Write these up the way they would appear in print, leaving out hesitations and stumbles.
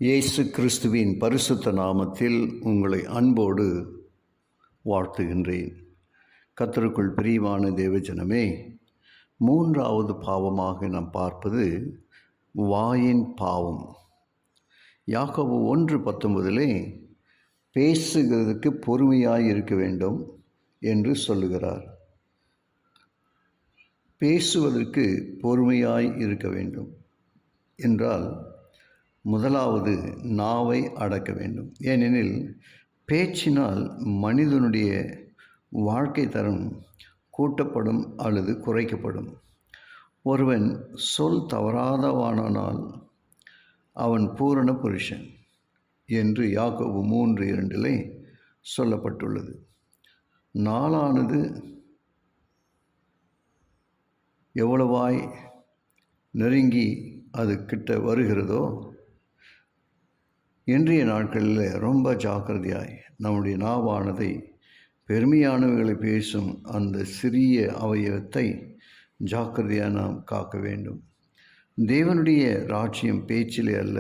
இயேசு கிறிஸ்துவின் பரிசுத்த நாமத்தில் உங்களை அன்போடு வாழ்த்துகின்றேன். கர்த்தருக்குள் பிரியமான தேவஜனமே, மூன்றாவது பாவமாக நாம் பார்ப்பது வாயின் பாவம். யாக்கோபு 1:19 பேசுகிறதுக்கு பொறுமையாய் இருக்க வேண்டும் என்று சொல்லுகிறார். பேசுவதற்கு பொறுமையாய் இருக்க வேண்டும் என்றால் முதலாவது நாவை அடக்க வேண்டும். ஏனெனில் பேச்சினால் மனிதனுடைய வாழ்க்கை தரம் கூட்டப்படும் அல்லது குறைக்கப்படும். ஒருவன் சொல் தவறாதவானால் அவன் பூரண புருஷன் என்று யாக்கோபு 3:2 சொல்லப்பட்டுள்ளது. நாளானது எவ்வளவாய் நெருங்கி அது கிட்ட வருகிறதோ, இன்றைய நாட்களில் ரொம்ப ஜாக்கிரதையாய் நம்முடைய நாவானதை பெருமையானவைகளை பேசும் அந்த சிறிய அவயவத்தை ஜாக்கிரதையாக நாம் காக்க வேண்டும். தேவனுடைய ராஜ்யம் பேச்சிலே அல்ல,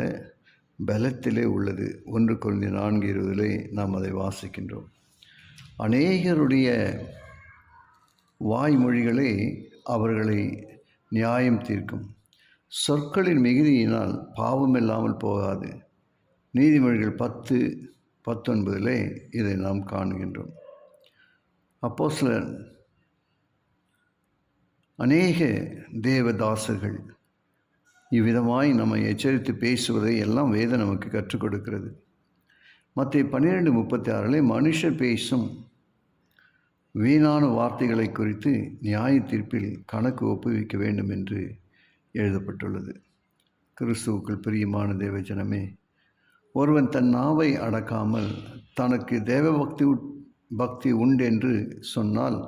பலத்திலே உள்ளது. 1 கொரிந்தியர் 4:20 நாம் அதை வாசிக்கின்றோம். அநேகருடைய வாய்மொழிகளே அவர்களை நியாயம் தீர்க்கும். சொற்களின் மிகுதியினால் பாவம் இல்லாமல் போகாது. நீதிமொழிகள் 10:19 இதை நாம் காணுகின்றோம். அப்போஸ்தலர் அநேக தேவதாசர்கள் இவ்விதமாய் நம்மை எச்சரித்து பேசுவதை எல்லாம் வேதம் நமக்கு கற்றுக் கொடுக்கிறது. மத்தேயு 12:36 மனுஷர் பேசும் வீணான வார்த்தைகளை குறித்து நியாய தீர்ப்பில் கணக்கு ஒப்புவிக்க வேண்டும் என்று எழுதப்பட்டுள்ளது. கிறிஸ்துவுக்குள் பிரியமான தேவஜனமே, ஒருவன் தன் நாவை அடக்காமல் தனக்கு தேவ பக்தி உண்டென்று சொன்னால்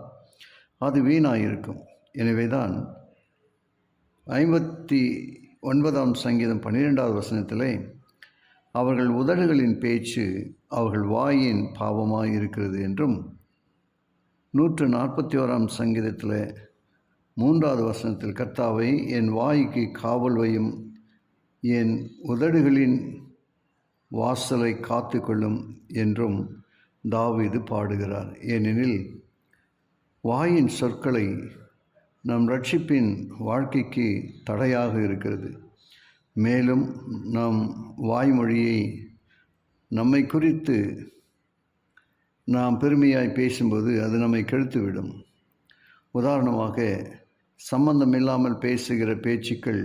அது வீணாயிருக்கும். எனவேதான் 59 சங்கீதம் 12 அவர்கள் உதடுகளின் பேச்சு அவர்கள் வாயின் பாவமாய் இருக்கிறது என்றும், 141 சங்கீதத்தில் 3 கர்த்தாவை என் வாய்க்கு காவல் வையும், என் உதடுகளின் வாசலை காத்து கொள்ளும் என்றும் தாவீது பாடுகிறார். ஏனெனில் வாயின் சொற்களை நம் ரட்சிப்பின் வாழ்க்கைக்கு தடையாக இருக்கிறது. மேலும் நம் வாய்மொழியை நம்மை குறித்து நாம் பெருமையாய் பேசும்போது அது நம்மை கெடுத்துவிடும். உதாரணமாக, சம்பந்தமில்லாமல் பேசுகிற பேச்சுக்கள்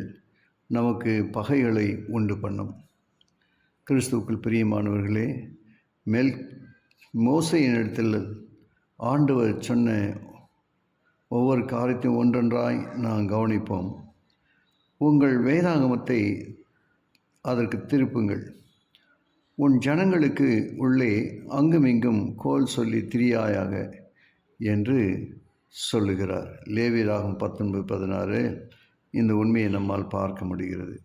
நமக்கு பகைகளை உண்டு பண்ணும். கிறிஸ்துவுக்குள் பிரியமானவர்களே, மோசேயின் இடத்தில் ஆண்டவர் சொன்ன ஒவ்வொரு காரியத்தையும் ஒன்றொன்றாய் நாம் கவனிப்போம். உங்கள் வேதாகமத்தை அதற்கு திருப்புங்கள். உன் ஜனங்களுக்கு உள்ளே அங்குமிங்கும் கோல் சொல்லி திரியாயாக என்று சொல்லுகிறார். லேவியராகமம் 19:16 இந்த உண்மையை நம்மால் பார்க்க முடிகிறது.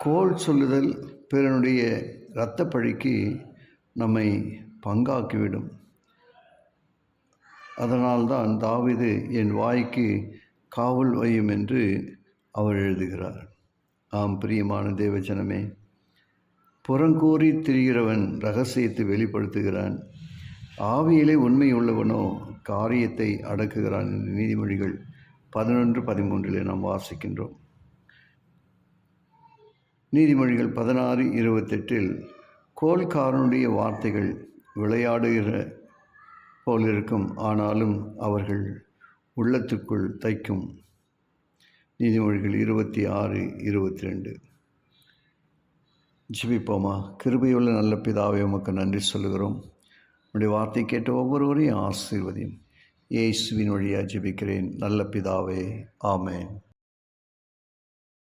கோல் சொல்லுதல் பிறனுடைய இரத்தப்பழிக்கு நம்மை பங்காக்கிவிடும். அதனால்தான் தாவீது என் வாய்க்கு காவல் வையும் என்று அவர் எழுதுகிறார். ஆம் பிரியமான தேவஜனமே, புறங்கூறி திரிகிறவன் இரகசியத்தை வெளிப்படுத்துகிறான், ஆவியிலே உண்மை உள்ளவனோ காரியத்தை அடக்குகிறான் என்று நீதிமொழிகள் 11:13 நாம் வாசிக்கின்றோம். நீதிமொழிகள் 16:28 கோல்காரனுடைய வார்த்தைகள் விளையாடுகிற போலிருக்கும், ஆனாலும் அவர்கள் உள்ளத்துக்குள் தைக்கும். நீதிமொழிகள் 26:22. ஜெபிப்போமா. கிருபையுள்ள நல்ல பிதாவே, உமக்கு நன்றி சொல்லுகிறோம். உடைய வார்த்தை கேட்ட ஒவ்வொருவரையும் ஆசீர்வதியும். இயேசுவின் வழியாக ஜெபிக்கிறேன் நல்ல பிதாவே, ஆமென்.